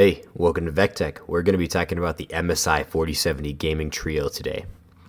Hey, welcome to VecTech. We're going to be talking about the MSI 4070 Gaming Trio today.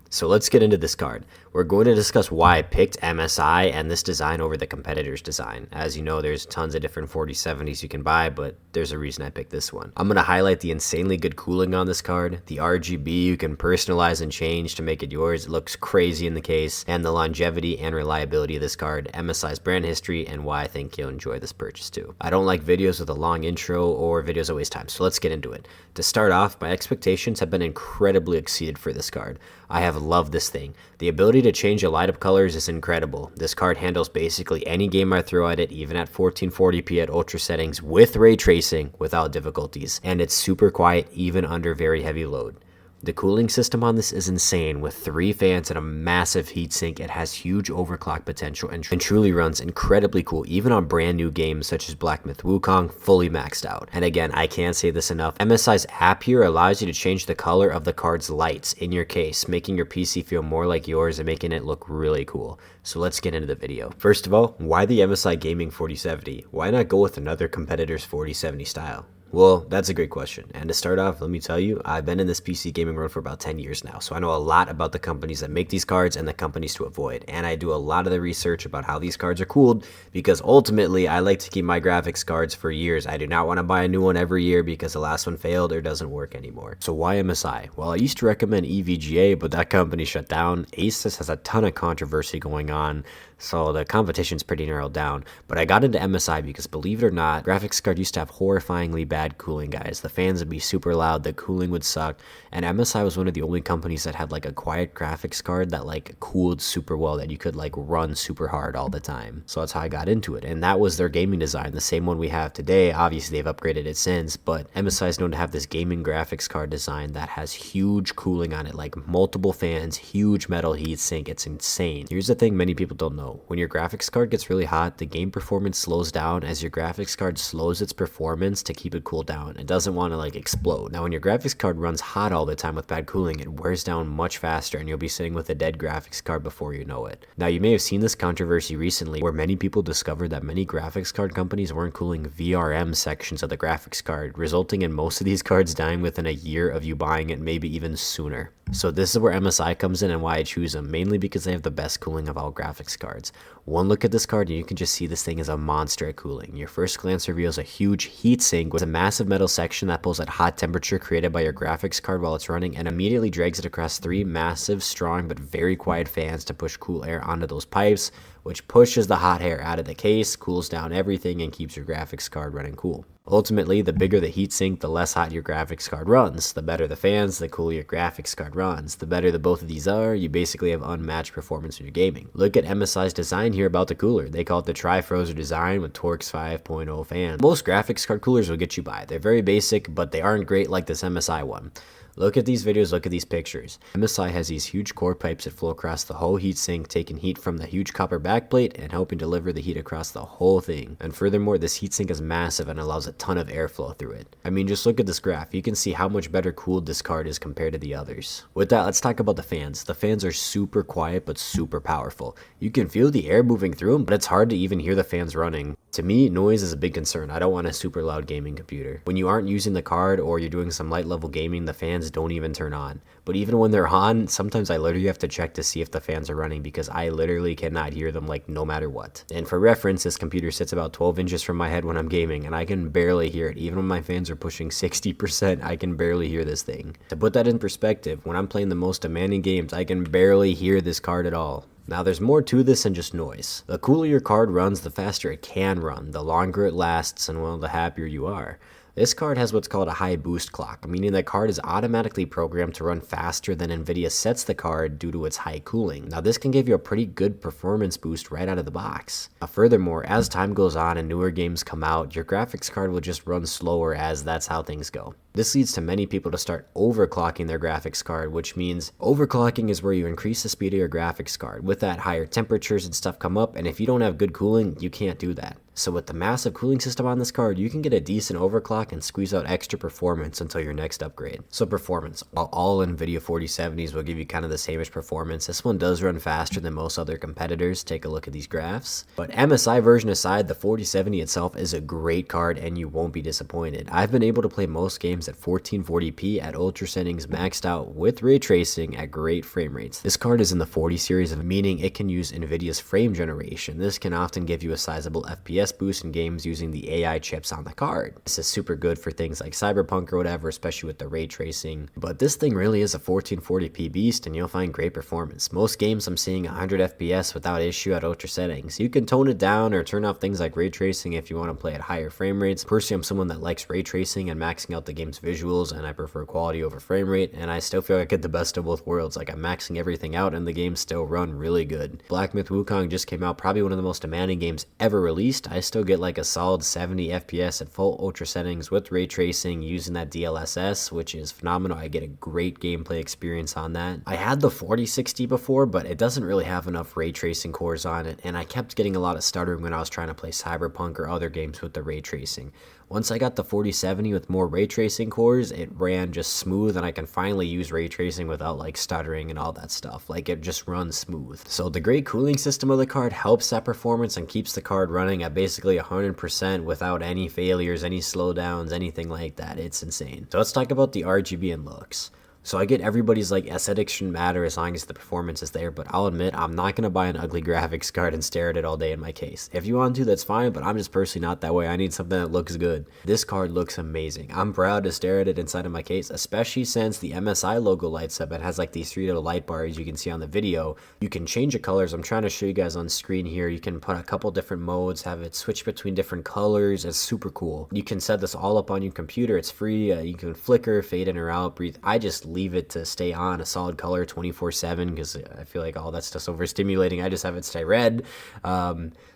So let's get into this card. We're going to discuss why I picked MSI and this design over the competitor's design. As you know, there's tons of different 4070s you can buy, but there's a reason I picked this one. I'm going to highlight the insanely good cooling on this card, the RGB you can personalize and change to make it yours. It looks crazy in the case, and the longevity and reliability of this card, MSI's brand history, and why I think you'll enjoy this purchase too. I don't like videos with a long intro or videos that waste time, so let's get into it. To start off, my expectations have been incredibly exceeded for this card. I have loved this thing. The ability to change the light up colors is incredible. This card handles basically any game I throw at it, even at 1440p at ultra settings with ray tracing without difficulties, and it's super quiet even under very heavy load. The cooling system on this is insane. With 3 fans and a massive heatsink, it has huge overclock potential and truly runs incredibly cool even on brand new games such as Black Myth Wukong, fully maxed out. And again, I can't say this enough, MSI's app here allows you to change the color of the card's lights in your case, making your PC feel more like yours and making it look really cool. So let's get into the video. First of all, why the MSI Gaming 4070? Why not go with another competitor's 4070 style? Well, that's a great question. And to start off, let me tell you, I've been in this PC gaming world for about 10 years now, so I know a lot about the companies that make these cards and the companies to avoid. And I do a lot of the research about how these cards are cooled because ultimately I like to keep my graphics cards for years. I do not want to buy a new one every year because the last one failed or doesn't work anymore. So why MSI? Well, I used to recommend EVGA, but that company shut down. Asus has a ton of controversy going on, so the competition's pretty narrowed down. But I got into MSI because, believe it or not, graphics card used to have horrifyingly bad cooling, guys. The fans would be super loud, the cooling would suck, and MSI was one of the only companies that had like a quiet graphics card that like cooled super well, that you could like run super hard all the time. So that's how I got into it, and that was their gaming design, the same one we have today. Obviously they've upgraded it since, but MSI is known to have this gaming graphics card design that has huge cooling on it, like multiple fans, huge metal heatsink. It's insane. Here's the thing many people don't know. When your graphics card gets really hot, the game performance slows down as your graphics card slows its performance to keep it cool down. It doesn't want to like explode. Now when your graphics card runs hot all the time with bad cooling, it wears down much faster and you'll be sitting with a dead graphics card before you know it. Now you may have seen this controversy recently where many people discovered that many graphics card companies weren't cooling VRM sections of the graphics card, resulting in most of these cards dying within a year of you buying it, maybe even sooner. So this is where MSI comes in and why I choose them, mainly because they have the best cooling of all graphics cards. One look at this card and you can just see this thing is a monster at cooling. Your first glance reveals a huge heatsink with a massive metal section that pulls at hot temperature created by your graphics card while it's running and immediately drags it across 3 massive, strong, but very quiet fans to push cool air onto those pipes, which pushes the hot air out of the case, cools down everything, and keeps your graphics card running cool. Ultimately, the bigger the heatsink, the less hot your graphics card runs. The better the fans, the cooler your graphics card runs. The better the both of these are, you basically have unmatched performance when you're gaming. Look at MSI's design here about the cooler. They call it the Tri-Frozer design with Torx 5.0 fans. Most graphics card coolers will get you by. They're very basic, but they aren't great like this MSI one. Look at these videos, look at these pictures. MSI has these huge core pipes that flow across the whole heatsink, taking heat from the huge copper backplate and helping deliver the heat across the whole thing. And furthermore, this heatsink is massive and allows a ton of airflow through it. I mean, just look at this graph. You can see how much better cooled this card is compared to the others. With that, let's talk about the fans. The fans are super quiet but super powerful. You can feel the air moving through them, but it's hard to even hear the fans running. To me, noise is a big concern. I don't want a super loud gaming computer. When you aren't using the card or you're doing some light level gaming, the fans don't even turn on. But even when they're on, sometimes I literally have to check to see if the fans are running because I literally cannot hear them like no matter what. And for reference, this computer sits about 12 inches from my head when I'm gaming and I can barely hear it. Even when my fans are pushing 60%, I can barely hear this thing. To put that in perspective, when I'm playing the most demanding games, I can barely hear this card at all. Now there's more to this than just noise. The cooler your card runs, the faster it can run, the longer it lasts, and well, the happier you are. This card has what's called a high boost clock, meaning the card is automatically programmed to run faster than NVIDIA sets the card due to its high cooling. Now this can give you a pretty good performance boost right out of the box. Furthermore, as time goes on and newer games come out, your graphics card will just run slower as that's how things go. This leads to many people to start overclocking their graphics card, which means overclocking is where you increase the speed of your graphics card. With that, higher temperatures and stuff come up, and if you don't have good cooling, you can't do that. So with the massive cooling system on this card, you can get a decent overclock and squeeze out extra performance until your next upgrade. So performance, while all NVIDIA 4070s will give you kind of the same-ish performance, this one does run faster than most other competitors. Take a look at these graphs. But MSI version aside, the 4070 itself is a great card and you won't be disappointed. I've been able to play most games at 1440p at ultra settings maxed out with ray tracing at great frame rates. This card is in the 40 series, meaning it can use NVIDIA's frame generation. This can often give you a sizable FPS boost in games using the AI chips on the card. This is super good for things like Cyberpunk or whatever, especially with the ray tracing. But this thing really is a 1440p beast and you'll find great performance. Most games I'm seeing 100 FPS without issue at ultra settings. You can tone it down or turn off things like ray tracing if you want to play at higher frame rates. Personally, I'm someone that likes ray tracing and maxing out the game's visuals, and I prefer quality over frame rate, and I still feel like I get the best of both worlds. Like, I'm maxing everything out and the games still run really good. Black Myth Wukong just came out, probably one of the most demanding games ever released. I still get like a solid 70 FPS at full ultra settings with ray tracing using that DLSS, which is phenomenal. I get a great gameplay experience on that. I had the 4060 before, but it doesn't really have enough ray tracing cores on it, and I kept getting a lot of stuttering when I was trying to play Cyberpunk or other games with the ray tracing. Once I got the 4070 with more ray tracing cores, it ran just smooth, and I can finally use ray tracing without like stuttering and all that stuff. Like, it just runs smooth. So the great cooling system of the card helps that performance and keeps the card running at basically 100% without any failures, any slowdowns, anything like that. It's insane. So let's talk about the RGB and looks. So I get everybody's like aesthetics shouldn't matter as long as the performance is there, but I'll admit I'm not going to buy an ugly graphics card and stare at it all day in my case. If you want to, that's fine, but I'm just personally not that way. I need something that looks good. This card looks amazing. I'm proud to stare at it inside of my case, especially since the MSI logo lights up. It has like these 3 little light bars you can see on the video. You can change the colors. I'm trying to show you guys on screen here. You can put a couple different modes, have it switch between different colors. It's super cool. You can set this all up on your computer. It's free. You can flicker, fade in or out, breathe. I just leave it to stay on a solid color 24/7 because I feel like all that stuff's overstimulating. I just have it stay red.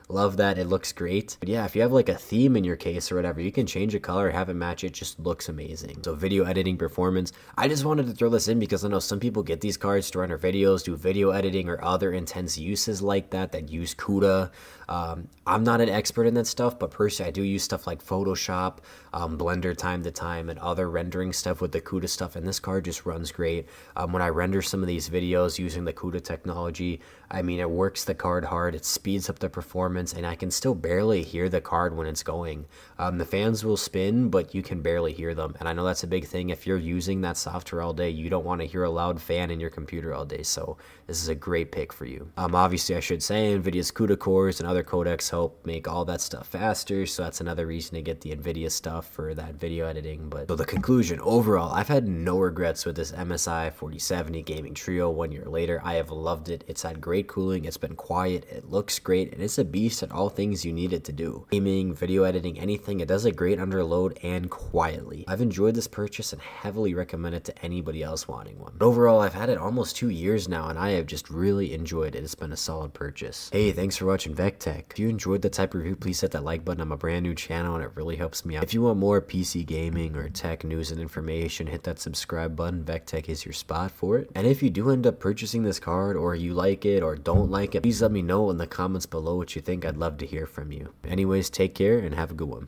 Love that. It looks great. But yeah, if you have like a theme in your case or whatever, you can change the color, have it match. It just looks amazing. So video editing performance. I just wanted to throw this in because I know some people get these cards to render videos, do video editing or other intense uses like that use CUDA. I'm not an expert in that stuff, but personally I do use stuff like Photoshop, Blender time to time, and other rendering stuff with the CUDA stuff, and this card just runs great. When I render some of these videos using the CUDA technology, I mean, it works the card hard, it speeds up the performance, and I can still barely hear the card when it's going. The fans will spin, but you can barely hear them, and I know that's a big thing. If you're using that software all day, you don't want to hear a loud fan in your computer all day, so this is a great pick for you. Obviously, I should say NVIDIA's CUDA cores and other codecs help make all that stuff faster, so that's another reason to get the NVIDIA stuff for that video editing. But so the conclusion, overall, I've had no regrets with this MSI 4070 gaming trio 1 year later. I have loved it. It's had great cooling, it's been quiet, it looks great, and it's a beast at all things you need it to do. Gaming, video editing, anything, it does it great under load and quietly. I've enjoyed this purchase and heavily recommend it to anybody else wanting one. But overall, I've had it almost 2 years now, and I have just really enjoyed it. It's been a solid purchase. Hey, thanks for watching VecTech. If you enjoyed the type of review, please hit that like button. I'm a brand new channel and it really helps me out. If you want more PC gaming or tech news and information, hit that subscribe button. VecTech is your spot for it. And if you do end up purchasing this card, or you like it or don't like it, please let me know in the comments below what you think. I'd love to hear from you. Anyways, take care and have a good one.